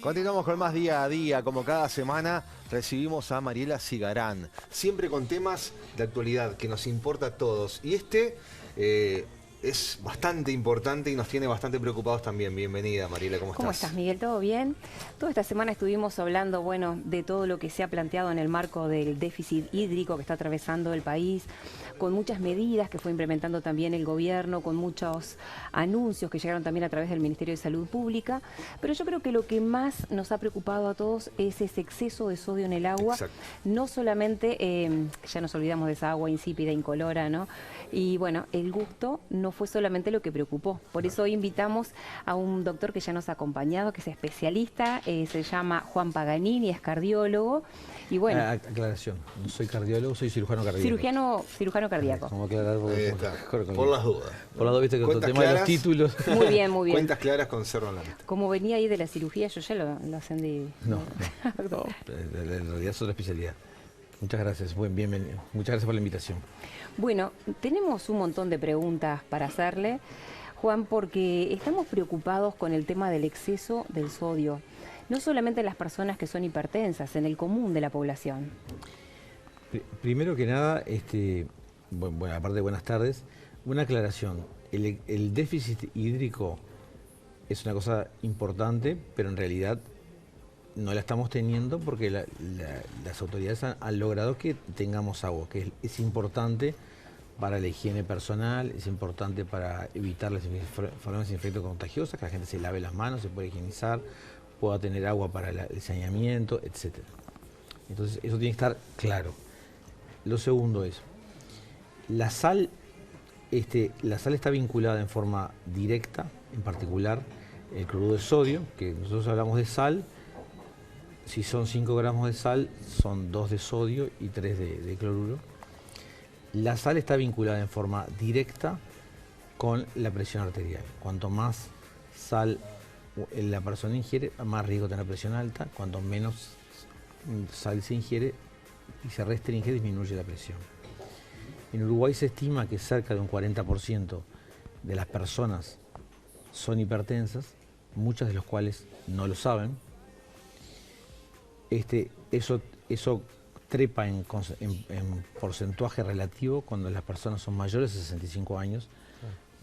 Continuamos con más día a día. Como cada semana recibimos a Mariela Cigarán, siempre con temas de actualidad que nos importa a todos. Y es bastante importante y nos tiene bastante preocupados también. Bienvenida, Mariela, ¿cómo estás? ¿Cómo estás, Miguel? ¿Todo bien? Toda esta semana estuvimos hablando, de todo lo que se ha planteado en el marco del déficit hídrico que está atravesando el país, con muchas medidas que fue implementando también el gobierno, con muchos anuncios que llegaron también a través del Ministerio de Salud Pública. Pero yo creo que lo que más nos ha preocupado a todos es ese exceso de sodio en el agua. Exacto. No solamente, ya nos olvidamos de esa agua insípida, incolora, ¿no? Y bueno, el gusto no fue solamente lo que preocupó. Por eso hoy invitamos a un doctor que ya nos ha acompañado, que es especialista, se llama Juan Paganini, es cardiólogo. Y bueno, aclaración, no soy cardiólogo, soy cirujano cardíaco. Cirujano cardíaco. Como aclarar Por las dudas. Por las dudas, viste que con el tema claras, de los títulos. Muy bien, muy bien. Cuentas claras conservan la lista. Como venía ahí de la cirugía, yo ya lo ascendí. No, en realidad es otra especialidad. Muchas gracias, bienvenido. Muchas gracias por la invitación. Bueno, tenemos un montón de preguntas para hacerle, Juan, porque estamos preocupados con el tema del exceso del sodio. No solamente en las personas que son hipertensas, en el común de la población. Primero que nada, bueno, aparte de buenas tardes, una aclaración. El déficit hídrico es una cosa importante, pero en realidad no la estamos teniendo porque las autoridades han logrado que tengamos agua, que es importante para la higiene personal, es importante para evitar las enfermedades infectocontagiosas, que la gente se lave las manos, se pueda higienizar, pueda tener agua para el saneamiento, etc. Entonces eso tiene que estar claro. Lo segundo es, la sal está vinculada en forma directa, en particular el cloruro de sodio, que nosotros hablamos de sal. Si son 5 gramos de sal, son 2 de sodio y 3 de cloruro. La sal está vinculada en forma directa con la presión arterial. Cuanto más sal la persona ingiere, más riesgo de tener presión alta. Cuanto menos sal se ingiere y se restringe, disminuye la presión. En Uruguay se estima que cerca de un 40% de las personas son hipertensas, muchas de las cuales no lo saben. Eso trepa en porcentaje relativo cuando las personas son mayores de 65 años,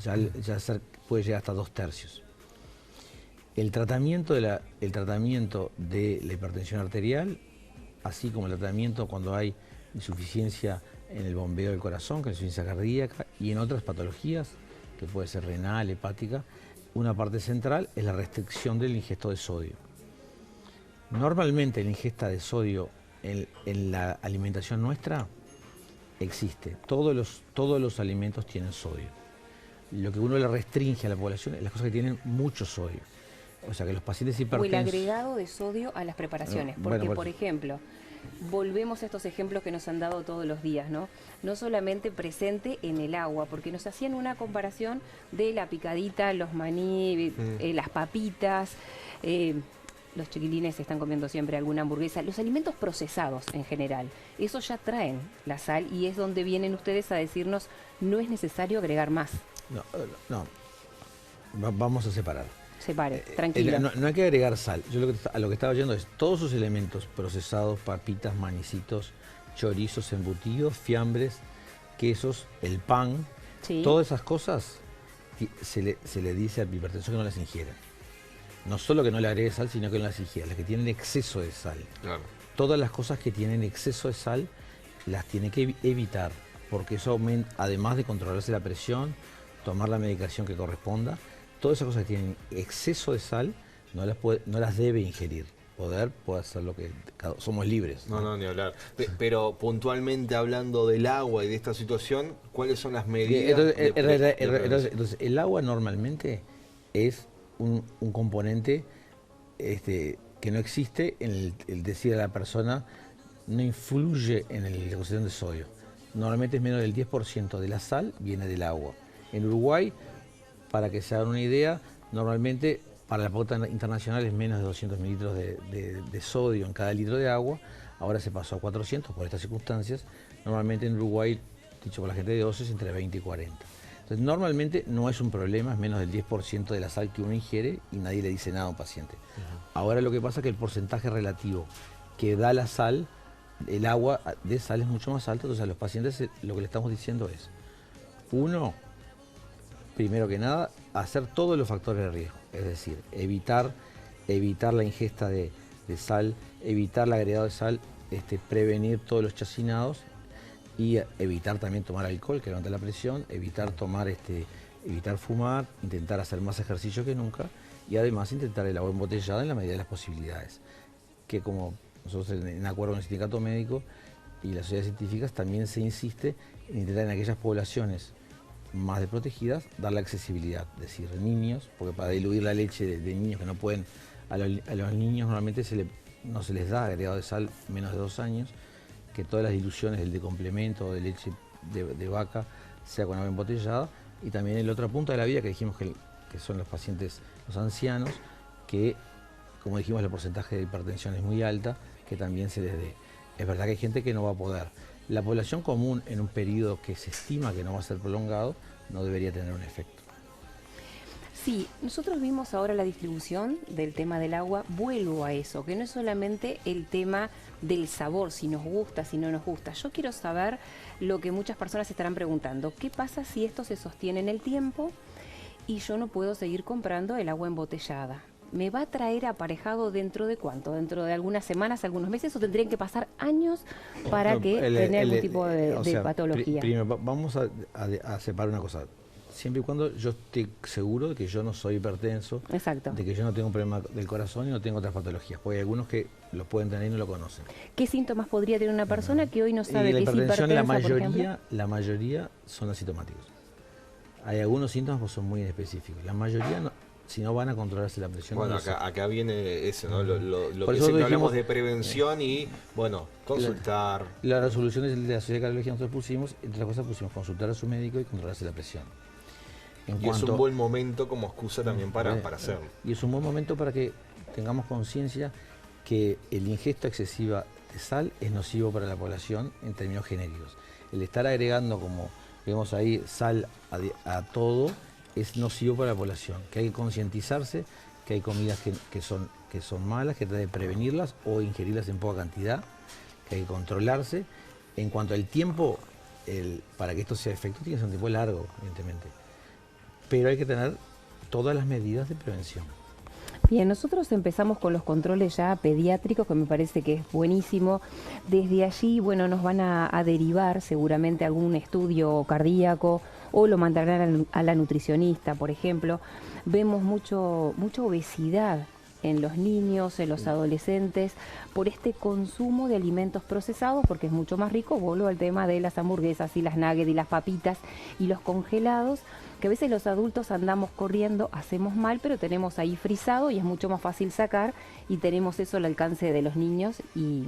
ya puede llegar hasta 2/3. El tratamiento de la hipertensión arterial, así como el tratamiento cuando hay insuficiencia en el bombeo del corazón, que es insuficiencia cardíaca, y en otras patologías, que puede ser renal, hepática, una parte central es la restricción del ingesto de sodio. Normalmente la ingesta de sodio en la alimentación nuestra existe. Todos los alimentos tienen sodio. Lo que uno le restringe a la población es las cosas que tienen mucho sodio. O sea que los pacientes hipertensos... O el agregado de sodio a las preparaciones. Porque, por ejemplo, volvemos a estos ejemplos que nos han dado todos los días, ¿no? No solamente presente en el agua, porque nos hacían una comparación de la picadita, los maní, las papitas... los chiquilines están comiendo siempre alguna hamburguesa, los alimentos procesados en general, eso ya traen la sal y es donde vienen ustedes a decirnos no es necesario agregar más. No. Vamos a separar. Separe, tranquilo. No hay que agregar sal. Yo a lo que estaba oyendo es todos sus elementos procesados, papitas, manicitos, chorizos, embutidos, fiambres, quesos, el pan, sí. Todas esas cosas se le dice al hipertenso que no las ingiera. No solo que no le agregue sal, sino que no las ingiera, las que tienen exceso de sal. Claro. Todas las cosas que tienen exceso de sal las tiene que evitar, porque eso aumenta, además de controlarse la presión, tomar la medicación que corresponda, todas esas cosas que tienen exceso de sal no las debe ingerir. Puede hacer lo que... Somos libres. No, ni hablar. Pero puntualmente hablando del agua y de esta situación, ¿cuáles son las medidas? Entonces, el agua normalmente es un componente que no existe en el decir a la persona, no influye en la concentración de sodio. Normalmente es menos del 10% de la sal viene del agua. En Uruguay, para que se hagan una idea, normalmente para la pauta internacional es menos de 200 mililitros de sodio en cada litro de agua. Ahora se pasó a 400 por estas circunstancias. Normalmente en Uruguay, dicho por la gente de OCE, es entre 20 y 40. Entonces, normalmente no es un problema, es menos del 10% de la sal que uno ingiere y nadie le dice nada a un paciente. Ahora lo que pasa es que el porcentaje relativo que da la sal, el agua de sal es mucho más alto, entonces a los pacientes lo que le estamos diciendo es, uno, primero que nada, hacer todos los factores de riesgo, es decir, evitar la ingesta de sal, evitar el agregado de sal, prevenir todos los chacinados y evitar también tomar alcohol, que levanta la presión, evitar fumar, intentar hacer más ejercicio que nunca y además intentar el agua embotellada en la medida de las posibilidades, que como nosotros en acuerdo con el sindicato médico y las sociedades científicas también se insiste en intentar en aquellas poblaciones más desprotegidas dar la accesibilidad, es decir, niños, porque para diluir la leche de niños que no pueden, a los niños normalmente no se les da agregado de sal menos de 2 años, que todas las diluciones del de complemento o de leche de vaca sea con agua embotellada, y también en la otra punta de la vida que dijimos que son los pacientes, los ancianos, que como dijimos el porcentaje de hipertensión es muy alta, que también se les dé. Es verdad que hay gente que no va a poder. La población común en un periodo que se estima que no va a ser prolongado no debería tener un efecto. Sí, nosotros vimos ahora la distribución del tema del agua. Vuelvo a eso, que no es solamente el tema del sabor, si nos gusta, si no nos gusta. Yo quiero saber lo que muchas personas estarán preguntando. ¿Qué pasa si esto se sostiene en el tiempo y yo no puedo seguir comprando el agua embotellada? ¿Me va a traer aparejado dentro de cuánto? ¿Dentro de algunas semanas, algunos meses? ¿O tendrían que pasar años para tener algún tipo de patología? Primero, vamos a separar una cosa. Siempre y cuando yo esté seguro de que yo no soy hipertenso, exacto, de que yo no tengo un problema del corazón y no tengo otras patologías, porque hay algunos que lo pueden tener y no lo conocen. ¿Qué síntomas podría tener una persona que hoy no sabe que es hipertensa, la mayoría son asintomáticos. Hay algunos síntomas que son muy específicos. La mayoría no, si no van a controlarse la presión. Bueno, acá viene eso, ¿no? Lo Por que eso siempre dijimos, hablamos de prevención y, bueno, consultar. La resolución de la Sociedad de Cardiología nosotros pusimos, entre otras cosas pusimos consultar a su médico y controlarse la presión. Es un buen momento como excusa también para hacerlo. Y es un buen momento para que tengamos conciencia que el ingesto excesiva de sal es nocivo para la población en términos genéricos. El estar agregando, como vemos ahí, sal a todo es nocivo para la población, que hay que concientizarse, que hay comidas que son malas, que trata de prevenirlas o ingerirlas en poca cantidad, que hay que controlarse. En cuanto al tiempo, para que esto sea efectivo, tiene que ser un tiempo largo, evidentemente. Pero hay que tener todas las medidas de prevención. Bien, nosotros empezamos con los controles ya pediátricos, que me parece que es buenísimo. Desde allí, bueno, nos van a derivar seguramente algún estudio cardíaco o lo mandarán a la nutricionista, por ejemplo. Vemos mucha obesidad en los niños, en los adolescentes, por este consumo de alimentos procesados, porque es mucho más rico. Vuelvo al tema de las hamburguesas y las nuggets y las papitas y los congelados, que a veces los adultos andamos corriendo, hacemos mal, pero tenemos ahí frisado y es mucho más fácil sacar y tenemos eso al alcance de los niños y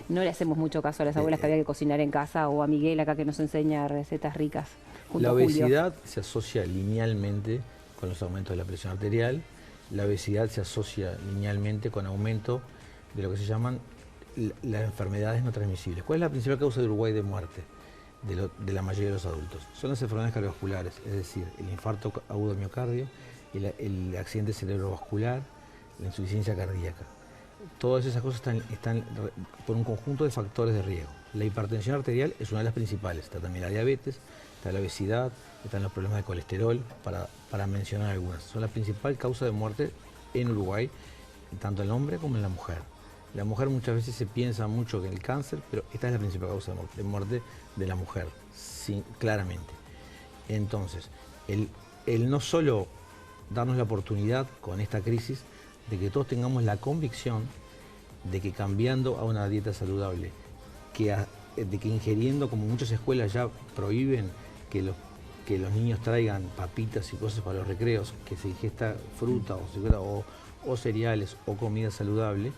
no le hacemos mucho caso a las abuelas que había que cocinar en casa o a Miguel acá que nos enseña recetas ricas. La obesidad se asocia linealmente con los aumentos de la presión arterial. La obesidad se asocia linealmente con aumento de lo que se llaman las enfermedades no transmisibles. ¿Cuál es la principal causa de Uruguay de muerte de la mayoría de los adultos? Son las enfermedades cardiovasculares, es decir, el infarto agudo del miocardio, el accidente cerebrovascular, la insuficiencia cardíaca. Todas esas cosas están por un conjunto de factores de riesgo. La hipertensión arterial es una de las principales. Está también la diabetes, está la obesidad, están los problemas de colesterol, para mencionar algunas. Son la principal causa de muerte en Uruguay, tanto en el hombre como en la mujer. La mujer muchas veces se piensa mucho que en el cáncer, pero esta es la principal causa de muerte de la mujer, sí, claramente. Entonces, el no solo darnos la oportunidad con esta crisis de que todos tengamos la convicción de que cambiando a una dieta saludable, de que ingiriendo, como muchas escuelas ya prohíben que los niños traigan papitas y cosas para los recreos, que se ingesta fruta o cereales o comida saludable,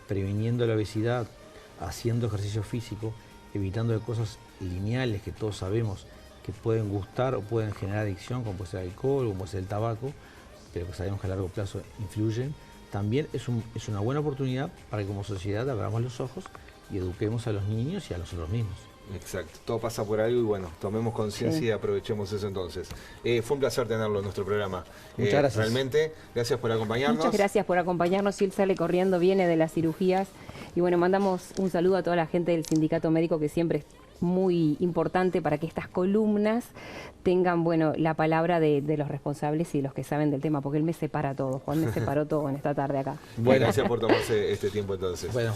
previniendo la obesidad, haciendo ejercicio físico, evitando de cosas lineales que todos sabemos que pueden gustar o pueden generar adicción, como puede ser el alcohol, como puede ser el tabaco, pero que sabemos que a largo plazo influyen. También es una buena oportunidad para que como sociedad abramos los ojos y eduquemos a los niños y a nosotros mismos. Exacto, todo pasa por algo y bueno, tomemos conciencia y aprovechemos eso entonces. Fue un placer tenerlo en nuestro programa. Muchas gracias. Realmente, gracias por acompañarnos. Muchas gracias por acompañarnos. Y él sale corriendo, viene de las cirugías. Y bueno, mandamos un saludo a toda la gente del Sindicato Médico, que siempre es muy importante para que estas columnas tengan, bueno, la palabra de los responsables y los que saben del tema, porque él me separa todo. Juan me separó todo en esta tarde acá. Bueno, gracias por tomarse este tiempo entonces. Bueno.